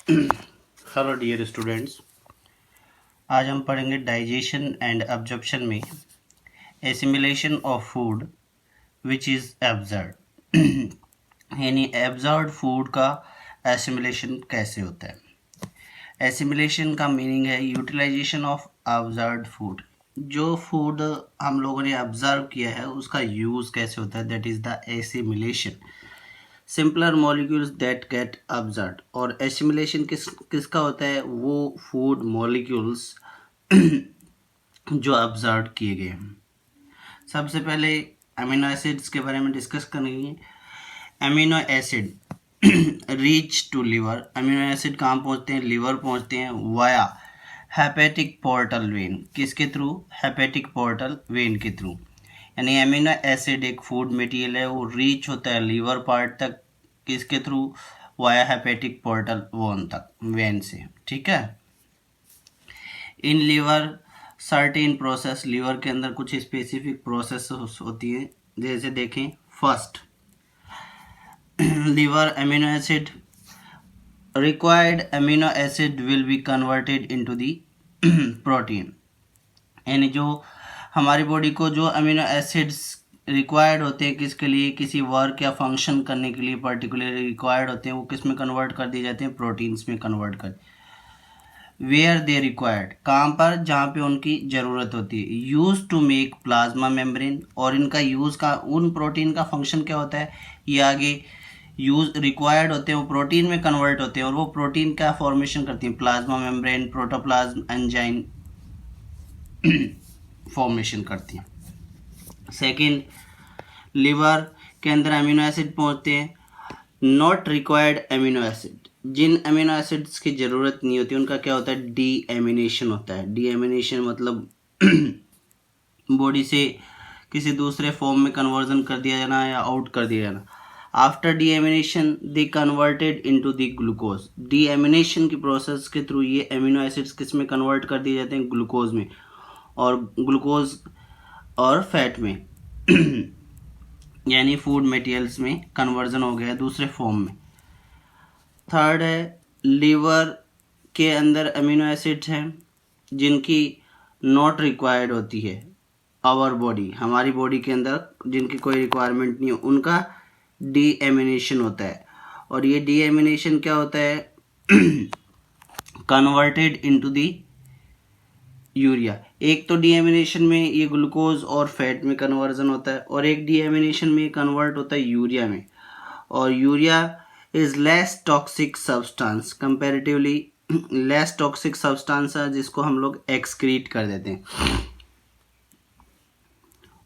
Hello dear students, आज हम पढ़ेंगे डाइजेशन एंड एब्जॉर्प्शन में assimilation of food which is absorb यानी एब्जॉर्ब फूड का एसिमिलेशन कैसे होता है। एसिमिलेशन का मीनिंग है यूटिलाइजेशन ऑफ ऑब्जर्व्ड फूड। जो फूड हम लोगों ने ऑब्जर्व किया है उसका यूज़ कैसे होता है, that is the assimilation. Simpler molecules that get observed. और एसिमिलेशन किसका होता है, वो फूड मॉलिक्यूल्स जो ऑब्जर्व किए गए हैं। सबसे पहले अमीनो एसिड्स के बारे में डिस्कस करेंगे। Amino acid reach to liver. Amino acid कहाँ पहुँचते हैं, लिवर पहुँचते हैं वाया हेपेटिक पोर्टल वेन। किसके थ्रू, हेपेटिक पोर्टल वेन के थ्रू। यानी अमीनो एसिड एक फूड मटेरियल है, वो रीच होता है लिवर पार्ट तक, किसके थ्रू, वाया हेपेटिक पोर्टल वेन तक, वेन से। ठीक है। In liver certain process, liver के अंदर कुछ स्पेसिफिक प्रोसेस होती है। जैसे देखें, first liver amino acid, required amino acid will be converted into the protein। यानी जो हमारी बॉडी को जो अमीनो एसिड्स रिक्वायर्ड होते हैं किसके लिए, किसी वर्क या फंक्शन करने के लिए पर्टिकुलरली रिक्वायर्ड होते हैं, वो किस में कन्वर्ट कर दिए जाते हैं, प्रोटीन्स में कन्वर्ट कर। वेयर दे रिक्वायर्ड, कहाँ पर, जहाँ पे उनकी ज़रूरत होती है। Use to make plasma membrane, और इनका यूज़ का, उन प्रोटीन का फंक्शन क्या होता है, ये आगे यूज रिक्वायर्ड होते हैं, वो प्रोटीन में कन्वर्ट होते हैं, और वो प्रोटीन का फॉर्मेशन करती हैं, plasma membrane, protoplasm enzyme formation करती हैं। सेकेंड, लिवर के अंदर अमीनो एसिड पहुंचते हैं। नॉट रिक्वायर्ड अमीनो एसिड, जिन अमीनो एसिड्स की ज़रूरत नहीं होती उनका क्या होता है, डी एमिनेशन होता है। डी एमिनेशन मतलब बॉडी से किसी दूसरे फॉर्म में कन्वर्जन कर दिया जाना या आउट कर दिया जाना। After deamination they converted into the glucose. Deamination की प्रोसेस के थ्रू ये अमीनो एसिड्स किस में कन्वर्ट कर दिए जाते हैं, ग्लूकोज में, और ग्लूकोज और फैट में यानी फूड मटेरियल्स में कन्वर्जन हो गया दूसरे फॉर्म में। थर्ड है, लीवर के अंदर अमीनो एसिड्स हैं जिनकी नॉट रिक्वायर्ड होती है आवर बॉडी, हमारी बॉडी के अंदर जिनकी कोई रिक्वायरमेंट नहीं है, उनका डी एमिनेशन होता है। और ये डी एमिनेशन क्या होता है, कन्वर्टेड इनटू दी यूरिया। एक तो डीएमिनेशन में ये ग्लूकोज और फैट में कन्वर्जन होता है, और एक डीएमिनेशन में कन्वर्ट होता है यूरिया में। और urea is less toxic substance comparatively, less toxic substance है जिसको हम लोग एक्सक्रीट कर देते हैं।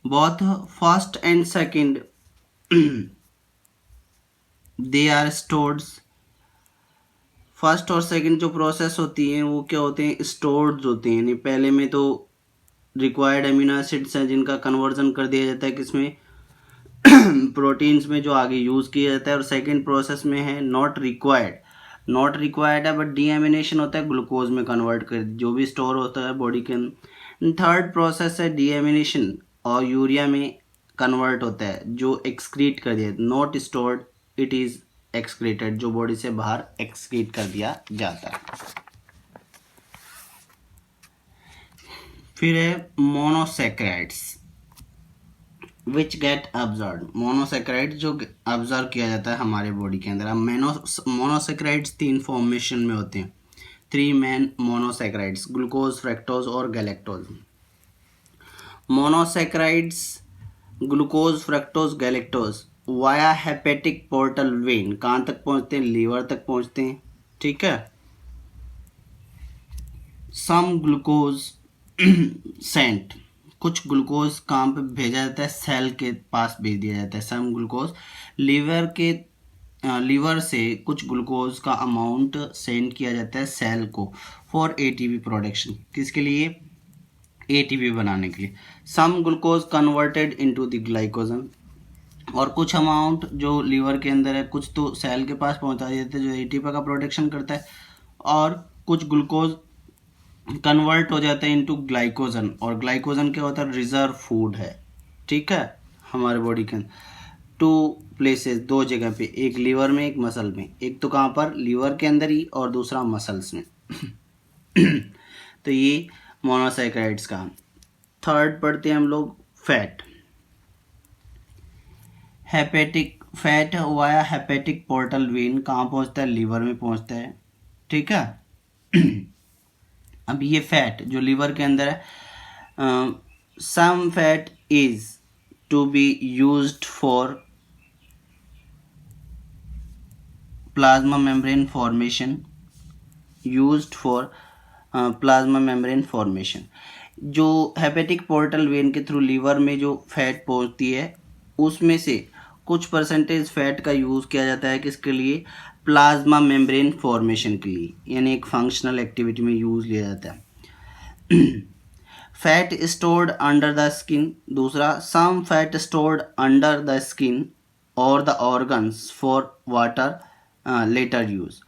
Both first and second they are stored. First और सेकंड जो प्रोसेस होती हैं वो क्या होते हैं, स्टोर्ड होते हैं। यानी पहले में तो रिक्वायर्ड अमीनो एसिड्स हैं जिनका कन्वर्जन कर दिया जाता है किसमें, प्रोटीन्स में, जो आगे यूज़ किया जाता है। और सेकंड प्रोसेस में है नॉट रिक्वायर्ड, नॉट रिक्वायर्ड है बट डीएमिनेशन होता है, ग्लूकोज में कन्वर्ट कर जो भी स्टोर होता है बॉडी के अंदर। थर्ड प्रोसेस है डीएमिनेशन, और यूरिया में कन्वर्ट होता है जो एक्सक्रीट कर दिया, not stored, it is excreted, जो बॉडी से बाहर एक्सक्रीट कर दिया जाता है। फिर है monosaccharides which get observe. Monosaccharide जो ऑब्जर्व किया जाता है हमारे बॉडी के अंदर। अब मोनोसेक्राइड्स तीन फॉर्मेशन में होते हैं, three main monosaccharides, glucose, fructose और galactose. Monosaccharides glucose, fructose, galactose via hepatic portal vein कहाँ तक पहुँचते हैं, लीवर तक पहुँचते हैं। ठीक है। सम ग्लूकोज सेंट, कुछ ग्लूकोज कहाँ पे भेजा जाता है, सेल के पास भेज दिया जाता है। सम ग्लूकोज लीवर के, लीवर से कुछ ग्लूकोज का अमाउंट सेंड किया जाता है सेल को फॉर एटीपी प्रोडक्शन, किसके लिए, एटीपी बनाने के लिए। Some glucose converted into the glycogen, और कुछ अमाउंट जो लीवर के अंदर है कुछ तो सेल के पास पहुंचा देते हैं जो एटीपी का प्रोडक्शन करता है, और कुछ ग्लूकोज कन्वर्ट हो जाता है इनटू ग्लाइकोजन। और ग्लाइकोजन क्या होता है, रिजर्व फूड है। ठीक है, हमारे बॉडी के अंदर। टू प्लेसेस, दो जगह पे, एक लीवर में एक मसल में। एक तो कहाँ पर, लीवर के अंदर ही, और दूसरा मसल्स में। तो ये मोनोसैकेराइड्स का। थर्ड पढ़ते हैं हम लोग fat. Hepatic fat via hepatic portal vein कहाँ पहुँचता है, लीवर में पहुँचता है, ठीक है। अब ये फैट जो लीवर के अंदर है, some fat is to be used for plasma membrane formation, used for plasma membrane formation. जो हेपेटिक पोर्टल वेन के थ्रू लीवर में जो फैट पहुंचती है, उसमें से कुछ परसेंटेज फैट का यूज़ किया जाता है किसके लिए, प्लाज्मा मेम्ब्रेन फॉर्मेशन के लिए, यानी एक फंक्शनल एक्टिविटी में यूज़ लिया जाता है। Fat stored under the skin, दूसरा some fat stored under the skin और the organs for water later use.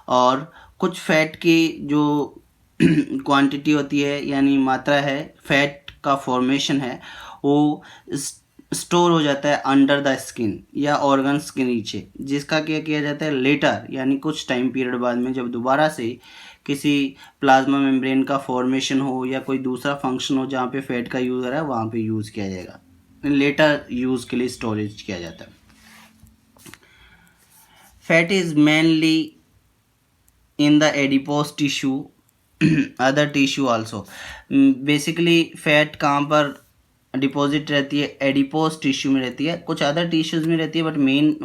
और कुछ फैट की जो क्वांटिटी होती है, यानी मात्रा है, फैट का फॉर्मेशन है, वो स्टोर हो जाता है अंडर द स्किन या ऑर्गन्स के नीचे, जिसका क्या किया जाता है लेटर, यानी कुछ टाइम पीरियड बाद में, जब दोबारा से किसी प्लाज्मा मेम्ब्रेन का फॉर्मेशन हो या कोई दूसरा फंक्शन हो जहाँ पे फैट का यूज़ हो रहा है, वहाँ पे यूज़ किया जाएगा, लेटर यूज़ के लिए स्टोरेज किया जाता है। Fat is mainly in the adipose tissue, other tissue also। Basically fat कहाँ पर डिपॉजिट रहती है, एडिपोज टिश्यू में रहती है, कुछ अदर टिश्यूज में रहती है, but main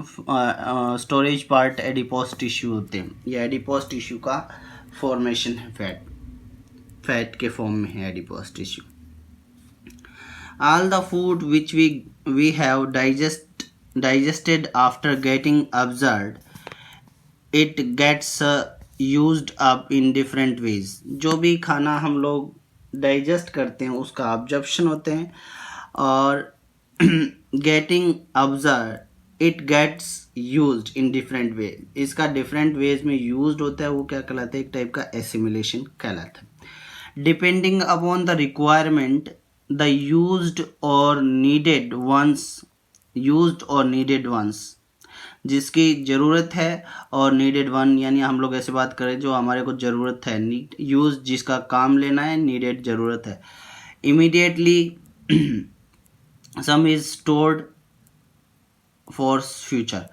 storage part adipose tissue होते हैं। ये एडिपोज टिश्यू का फॉर्मेशन है, फैट के फॉर्म में है adipose tissue. all the food which we have digested after getting absorbed, it gets used up in different ways। जो भी खाना हम लोग डाइजेस्ट करते हैं उसका अब्जॉर्प्शन होते हैं, और getting absorbed it gets used in different way, इसका डिफरेंट वेज में यूज्ड होता है, वो क्या कहलाता है, एक टाइप का एसिमिलेशन कहलाता है। Depending upon the requirement the used और नीडेड वंस, जिसकी ज़रूरत है, और नीडेड वन, यानी हम लोग ऐसे बात करें जो हमारे को ज़रूरत है, नीड यूज़ जिसका काम लेना है, नीडेड ज़रूरत है। Immediately some is stored for future,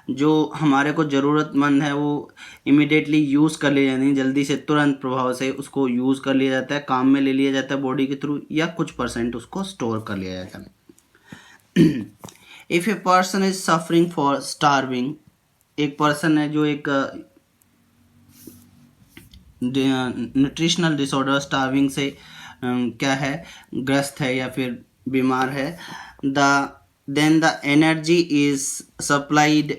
जो हमारे को ज़रूरतमंद है वो इमीडिएटली यूज़ कर लिया, यानी जल्दी से तुरंत प्रभाव से उसको यूज़ कर लिया जाता है, काम में ले लिया जाता है बॉडी के थ्रू, या कुछ परसेंट उसको स्टोर कर लिया जाता है। If a person is suffering for starving, एक पर्सन है जो एक न्यूट्रिशनल डिसऑर्डर स्टार्विंग से क्या है, ग्रस्त है या फिर बीमार है, then the energy is supplied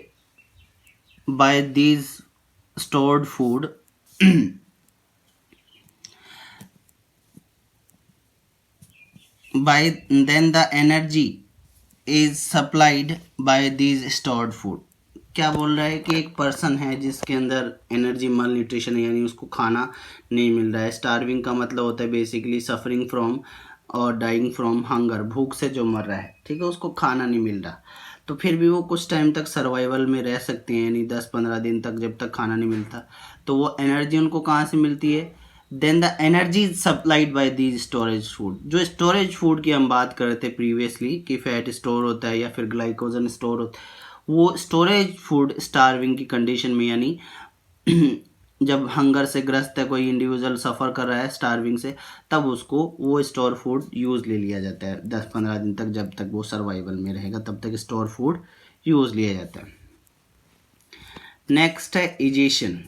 by these stored food, then the energy is supplied by these stored food। क्या बोल रहा है कि एक पर्सन है जिसके अंदर एनर्जी माल न्यूट्रिशन है, यानी उसको खाना नहीं मिल रहा है। स्टार्विंग का मतलब होता है बेसिकली सफरिंग फ्रॉम और डाइंग फ्रॉम हंगर, भूख से जो मर रहा है, ठीक है, उसको खाना नहीं मिल रहा, तो फिर भी वो कुछ टाइम तक सर्वाइवल में रह सकते हैं, यानी 10-15 दिन तक, जब तक खाना नहीं मिलता। तो वो एनर्जी उनको कहाँ से मिलती है, then the energy is supplied by these storage food. जो स्टोरेज फूड की हम बात कर रहे थे प्रीवियसली कि फैट स्टोर होता है या फिर ग्लाइकोजन स्टोर होता है, वो स्टोरेज फूड स्टार्विंग की कंडीशन में, यानी जब हंगर से ग्रस्त है कोई इंडिविजुअल, सफ़र कर रहा है स्टार्विंग से, तब उसको वो स्टोर फूड यूज़ ले लिया जाता है 10-15 दिन तक, जब तक वो सर्वाइवल में रहेगा तब तक स्टोर फूड यूज़ लिया जाता है। नेक्स्ट है egestion.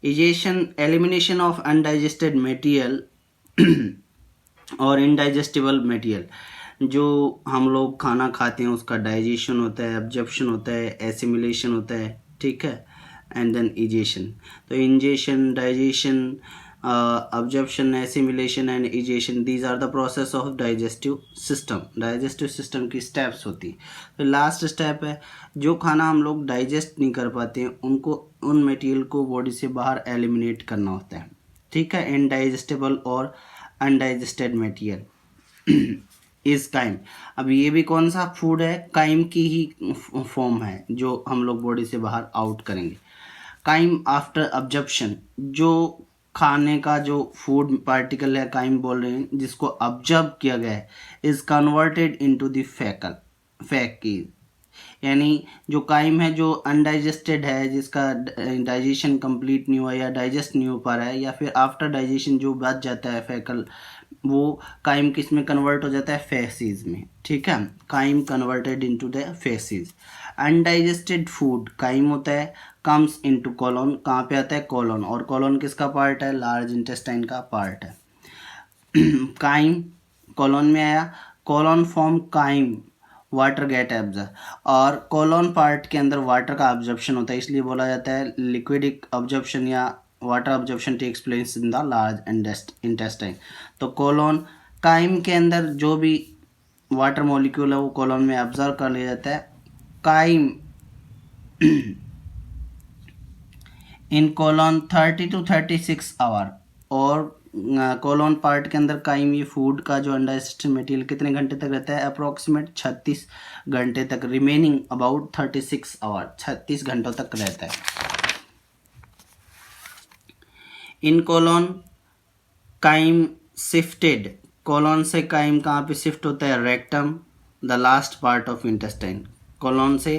Egestion elimination of undigested material और इनडाइजेस्टिबल मटेरियल। जो हम लोग खाना खाते हैं उसका डाइजेशन होता है, एब्जॉर्प्शन होता है, एसिमिलेशन होता है, ठीक है, एंड देन इजेशन। तो ingestion, digestion, absorption, assimilation and digestion, these are the process of digestive system। Digestive system की स्टेप्स होती है। तो लास्ट स्टेप है, जो खाना हम लोग डाइजेस्ट नहीं कर पाते हैं उनको, उन मटेरियल को बॉडी से बाहर एलिमिनेट करना होता है, ठीक है, इनडाइजेस्टेबल और अनडाइजेस्टेड मटेरियल। Is crime. अब ये भी कौन सा फूड है, काइम की ही फॉर्म है जो हम लोग बॉडी से बाहर आउट करेंगे। काइम आफ्टर अब्जॉर्प्शन, जो खाने का जो फूड पार्टिकल है काइम बोल रहे हैं जिसको ऑब्जर्व किया गया है, इज कन्वर्टेड इनटू द फैकीज, यानी जो काइम है जो अनडाइजेस्टेड है, जिसका डाइजेशन कंप्लीट नहीं हुआ या डाइजेस्ट नहीं हो पा रहा है, या फिर आफ्टर डाइजेशन जो बच जाता है फैकल, वो काइम किस में कन्वर्ट हो जाता है, फेसिस में। ठीक है, chyme converted into the faeces. Undigested food chyme होता है, कम्स इनटू कोलोन, कहाँ पे आता है, कोलोन, और कोलोन किसका पार्ट है, लार्ज इंटेस्टाइन का पार्ट है। काइम कोलोन में आया, colon form chyme, water get absorb, और कोलोन पार्ट के अंदर वाटर का ऑब्जर्प्शन होता है, इसलिए बोला जाता है लिक्विडिक ऑब्जर्प्शन या water absorption takes place in the large intestine. तो कोलोन काइम के अंदर जो भी वाटर मॉलिक्यूल है वो कोलोन में ऑब्जर्व कर लिया जाता है। Chyme in colon 30 to 36 hour, और कोलोन पार्ट के अंदर काइम ये फूड का जो अनडाइजेस्टेड मटेरियल कितने घंटे तक रहता है, अप्रोक्सीमेट 36 घंटे तक, रिमेनिंग अबाउट 36 आवर, 36 घंटों तक रहता है। In colon chyme shifted, colon से काइम कहाँ पे शिफ्ट होता है, rectum, the last part of intestine. Colon से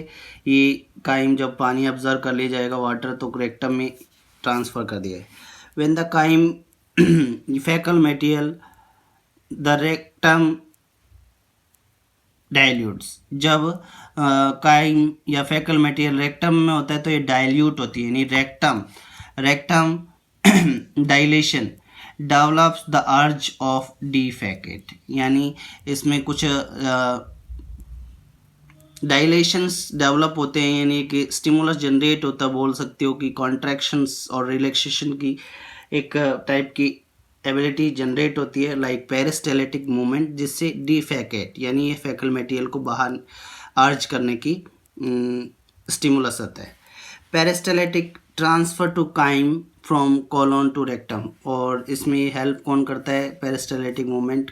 ये काइम जब पानी ऑब्जर्व कर लिया जाएगा वाटर, तो रेक्टम में ट्रांसफ़र कर दिया है। व्हेन द काइम फैकल मटेरियल द रेक्टम डाइल्यूट्स, जब काइम या फैकल मटेरियल रेक्टम में होता है तो ये डाइल्यूट होती है, यानी rectum dilation develops the urge of defecate, यानी इसमें कुछ डाइलेशंस डेवलप होते हैं, यानी कि स्टिमुलस जनरेट होता है, बोल सकते हो कि कॉन्ट्रैक्शंस और रिलैक्सेशन की एक टाइप की एबिलिटी जनरेट होती है, लाइक पेरिस्टाल्टिक मूवमेंट, जिससे डिफेकेट यानी ये फैकल मटेरियल को बाहर अर्ज करने की स्टिमुलस आता है। Peristaltic transfer to chyme from colon to rectum, और इसमें हेल्प कौन करता है, पेरिस्टाल्टिक मूवमेंट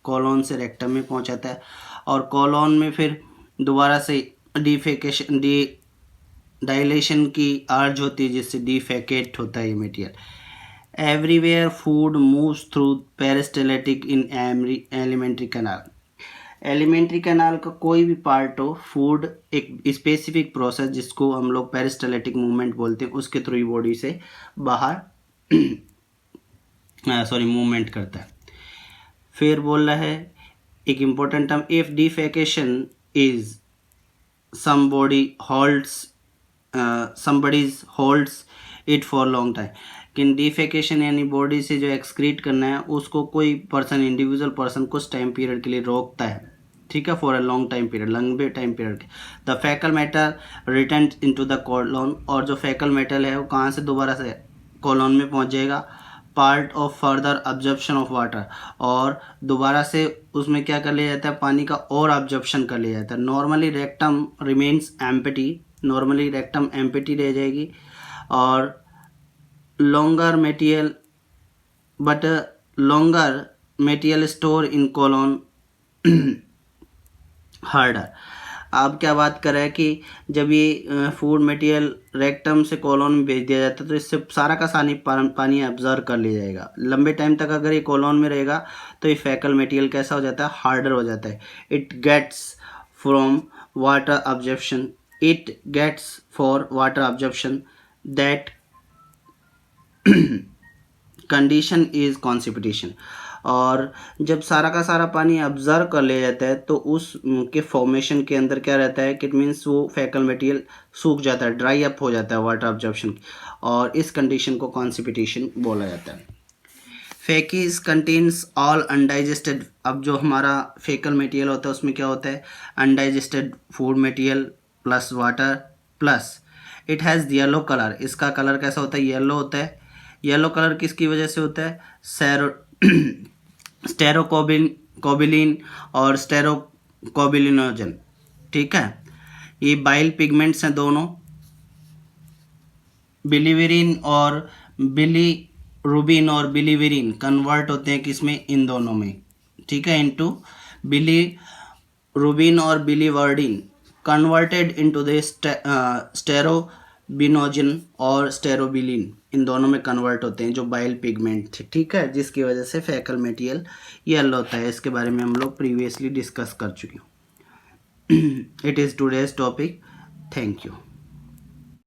कोलोन से रेक्टम में पहुंचाता है, और कोलोन में फिर दोबारा से डिफेकेशन डाइलेशन की अर्ज होती है, जिससे डिफेकेट होता है ये material. Everywhere food moves through peristaltic इन एलिमेंट्री कैनाल, एलिमेंट्री कैनाल का कोई भी पार्ट हो, फूड एक स्पेसिफिक प्रोसेस जिसको हम लोग पेरिस्टाल्टिक मूवमेंट बोलते हैं, उसके थ्रू ही बॉडी से बाहर मूवमेंट करता है। फिर बोल रहा है एक important term, if defecation is somebody holds it for long time, कि डिफेकेशन यानी बॉडी से जो एक्सक्रीट करना है उसको कोई पर्सन, इंडिविजुअल पर्सन कुछ टाइम पीरियड के लिए रोकता है, ठीक है, for a long time period, लंबे टाइम पीरियड के। The faecal matter return into the colon, और जो फैकल मेटल है वो कहाँ से दोबारा से कोलोन में पहुँच जाएगा, part of further absorption of water, और दोबारा से उसमें क्या कर लिया जाता है, पानी का और ऑब्जर्प्शन कर लिया जाता है। Normally rectum remains empty, normally rectum empty रह जाएगी, और longer material store in colon harder। आप क्या बात कर रहे हैं कि जब ये फूड मटेरियल रेक्टम से कोलोन में भेज दिया जाता है तो इससे सारा का सारा पानी ऑब्जर्व कर लिया जाएगा। लंबे टाइम तक अगर ये कोलोन में रहेगा तो ये फैकल मटेरियल कैसा हो जाता है, हार्डर हो जाता है। It gets from water absorption, it gets for water absorption that condition is constipation, और जब सारा का सारा पानी ऑब्जर्व कर लिया जाता है तो उस के फॉर्मेशन के अंदर क्या रहता है, कि इट मीन्स वो फैकल मटेरियल सूख जाता है, ड्राई अप हो जाता है वाटर ऑब्जर्प्शन, और इस कंडीशन को कॉन्सिपिटेशन बोला जाता है। फैकीज कंटेन्स ऑल अनडाइजेस्टेड, अब जो हमारा फैकल मटेरियल होता है उसमें क्या होता है, undigested food material plus water plus it has yellow colour, इसका कलर कैसा होता है, येलो होता है। येलो कलर किसकी वजह से होता है, स्टेरोकोबिलिन और स्टेरोकोबिलिनोजन, ठीक है, ये बाइल पिगमेंट्स हैं दोनों, बिलीविरिन और बिलीरुबिन और बिलीविरिन कन्वर्ट होते हैं किसमें, इन दोनों में, ठीक है, इनटू बिलीरुबिन और बिलीवर्डिन कन्वर्टेड इनटू द स्टेरोबिनोजन और स्टेरोबिलिन, इन दोनों में कन्वर्ट होते हैं जो बाइल पिगमेंट थे, ठीक है, जिसकी वजह से फेकल मटेरियल येलो होता है। इसके बारे में हम लोग प्रीवियसली डिस्कस कर चुके हैं। It is today's topic. Thank you.